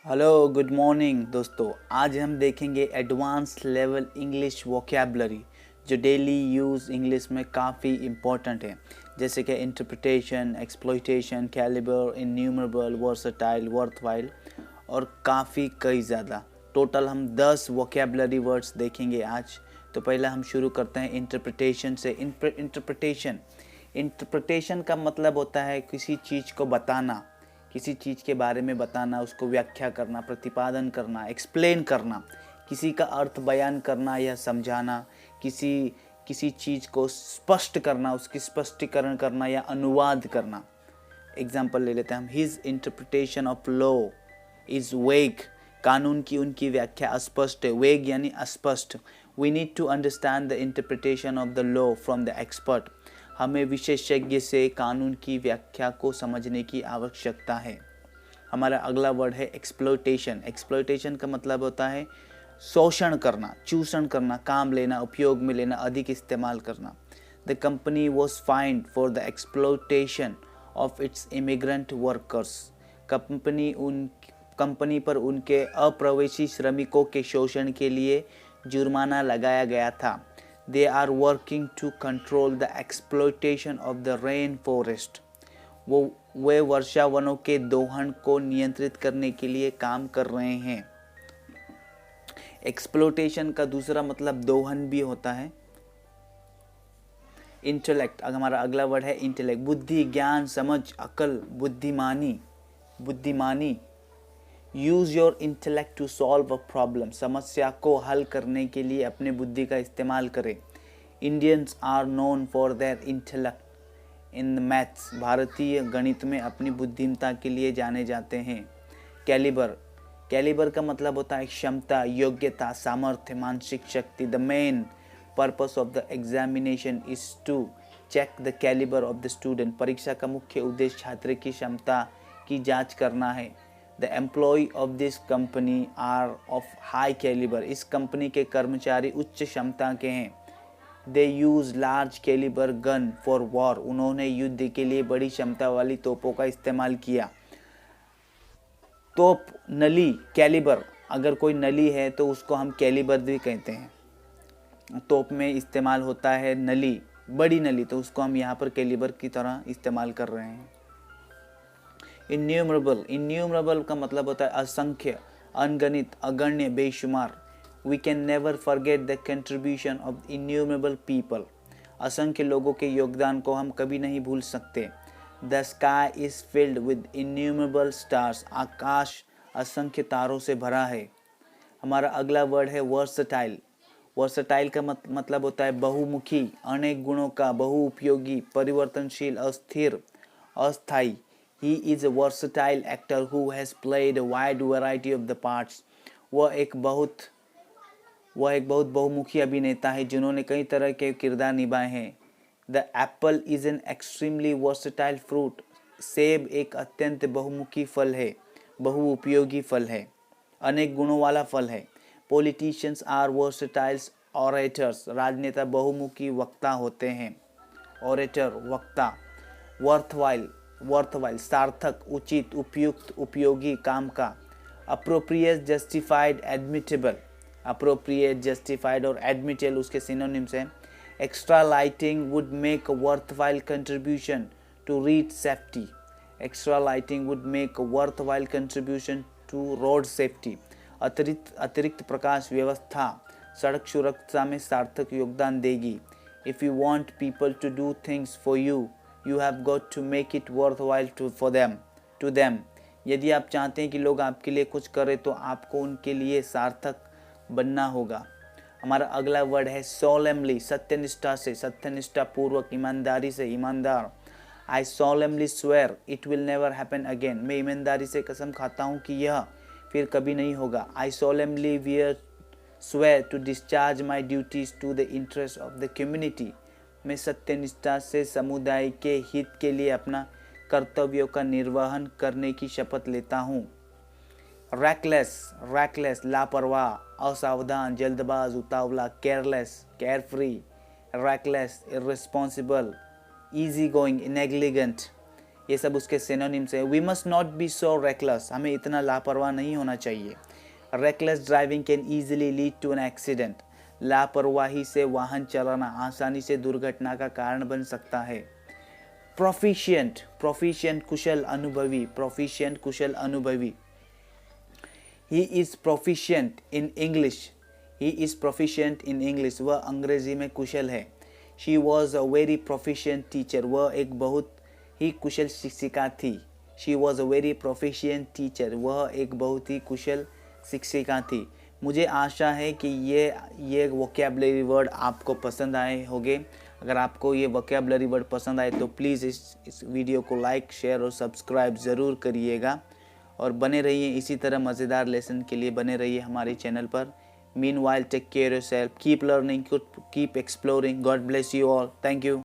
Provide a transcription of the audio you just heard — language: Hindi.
हेलो गुड मॉर्निंग दोस्तों। आज हम देखेंगे एडवांस लेवल इंग्लिश वोकैबलरी जो डेली यूज़ इंग्लिश में काफ़ी इम्पोर्टेंट है, जैसे कि interpretation, exploitation, calibre, innumerable, versatile, worthwhile और काफ़ी कई ज़्यादा। टोटल हम 10 वोकैबलरी वर्ड्स देखेंगे आज। तो पहला हम शुरू करते हैं इंटरप्रिटेशन से। इंटरप्रिटेशन का मतलब होता है किसी चीज़ को बताना, किसी चीज़ के बारे में बताना, उसको व्याख्या करना, प्रतिपादन करना, एक्सप्लेन करना, किसी का अर्थ बयान करना या समझाना, किसी किसी चीज़ को स्पष्ट करना, उसकी स्पष्टीकरण करना या अनुवाद करना। एग्जाम्पल ले लेते हैं हम। His interpretation of law is वेग। कानून की उनकी व्याख्या अस्पष्ट है। वेग यानी अस्पष्ट। We need to understand the interpretation of the law from the expert. हमें विशेषज्ञ से कानून की व्याख्या को समझने की आवश्यकता है। हमारा अगला वर्ड है एक्सप्लॉइटेशन। एक्सप्लॉइटेशन का मतलब होता है शोषण करना, चूषण करना, काम लेना, उपयोग में लेना, अधिक इस्तेमाल करना। The company was find for the exploitation of its immigrant workers. Company पर उनके अप्रवासी श्रमिकों के शोषण के लिए जुर्माना लगाया गया था। They are working to control the exploitation of the rainforest. वे वर्षा वनों के दोहन को नियंत्रित करने के लिए काम कर रहे हैं। एक्सप्लोटेशन का दूसरा मतलब दोहन भी होता है। इंटेलेक्ट, हमारा अगला वर्ड है इंटेलेक्ट। बुद्धि, ज्ञान, समझ, अकल, बुद्धिमानी। Use your intellect to solve a problem. समस्या को हल करने के लिए अपने बुद्धि का इस्तेमाल करें। Indians are known for their intellect in maths. भारतीय गणित में अपनी बुद्धिमत्ता के लिए जाने जाते हैं। कैलिबर का मतलब होता है क्षमता, योग्यता, सामर्थ्य, मानसिक शक्ति। The main purpose of the examination is to check the calibre of the student. परीक्षा का मुख्य उद्देश्य छात्र की क्षमता की जांच करना है। The employ of this company are of high calibre. इस कंपनी के कर्मचारी उच्च क्षमता के हैं। They use large calibre gun for war. उन्होंने युद्ध के लिए बड़ी क्षमता वाली तोपों का इस्तेमाल किया। तोप, नली, कैलिबर। अगर कोई नली है तो उसको हम कैलिबर भी कहते हैं। तोप में इस्तेमाल होता है नली, बड़ी नली, तो उसको हम यहाँ पर कैलिबर की तरह इस्तेमाल कर रहे हैं। इन्यूमरेबल का मतलब होता है असंख्य, अनगणित, अगण्य, बेशुमार। We can never forget the contribution of innumerable people. असंख्य लोगों के योगदान को हम कभी नहीं भूल सकते। The sky is filled with innumerable stars. आकाश असंख्य तारों से भरा है। हमारा अगला वर्ड है वर्सटाइल। वर्सटाइल का मतलब होता है बहुमुखी, अनेक गुणों का, बहुउपयोगी, परिवर्तनशील, अस्थिर, अस्थायी। He is a versatile actor who has played a wide variety of the parts. वह एक बहुत बहुमुखी अभिनेता है जिन्होंने कई तरह के किरदार निभाए हैं। The Apple is an extremely versatile fruit. सेब एक अत्यंत बहुमुखी फल है, बहुउपयोगी फल है, अनेक गुणों वाला फल है। Politicians are versatile orators. राजनेता बहुमुखी वक्ता होते हैं। ऑरेटर, वक्ता। वर्थवाइल सार्थक, उचित, उपयुक्त, उपयोगी, काम का। Appropriate, justified, admittable. Appropriate, justified और एडमिटेबल उसके सिनोनिम्स हैं। Extra lighting would make a worthwhile contribution to read safety. Extra lighting would make a worthwhile contribution to road safety. अतिरिक्त प्रकाश व्यवस्था सड़क सुरक्षा में सार्थक योगदान देगी। If you want people to do things for you, you have got to make it worthwhile to them. यदि आप चाहते हैं कि लोग आपके लिए कुछ करें तो आपको उनके लिए सार्थक बनना होगा। हमारा अगला वर्ड है सोलेमली। सत्यनिष्ठा से, सत्यनिष्ठा पूर्वक, ईमानदारी से, ईमानदार। I solemnly swear it will never happen again. मैं ईमानदारी से कसम खाता हूँ कि यह फिर कभी नहीं होगा। I solemnly swear to discharge my duties to the interest of the community. मैं सत्यनिष्ठा से समुदाय के हित के लिए अपना कर्तव्यों का निर्वहन करने की शपथ लेता हूँ। रैकलेस लापरवाह, असावधान, जल्दबाज, उतावला। Careless carefree, reckless irresponsible, easy going, negligent. ये सब उसके सिनोनिम्स है। We must not be so reckless, हमें इतना लापरवाह नहीं होना चाहिए। Reckless driving can easily lead to an accident, लापरवाही से वाहन चलाना आसानी से दुर्घटना का कारण बन सकता है। प्रोफिशिएंट, प्रोफिशिएंट कुशल अनुभवी, प्रोफिशिएंट कुशल अनुभवी। He is proficient in English, he is proficient in English, वह अंग्रेजी में कुशल है। She was a very proficient teacher, वह एक बहुत ही कुशल शिक्षिका थी। She was a very proficient teacher, वह एक बहुत ही कुशल शिक्षिका थी। मुझे आशा है कि ये वोकैबुलरी वर्ड आपको पसंद आए होंगे। अगर आपको ये वोकैबुलरी वर्ड पसंद आए तो प्लीज़ इस वीडियो को लाइक, शेयर और सब्सक्राइब ज़रूर करिएगा और बने रहिए इसी तरह मज़ेदार लेसन के लिए बने रहिए हमारे चैनल पर। Meanwhile take care yourself, keep learning, keep exploring. God bless you all, thank you.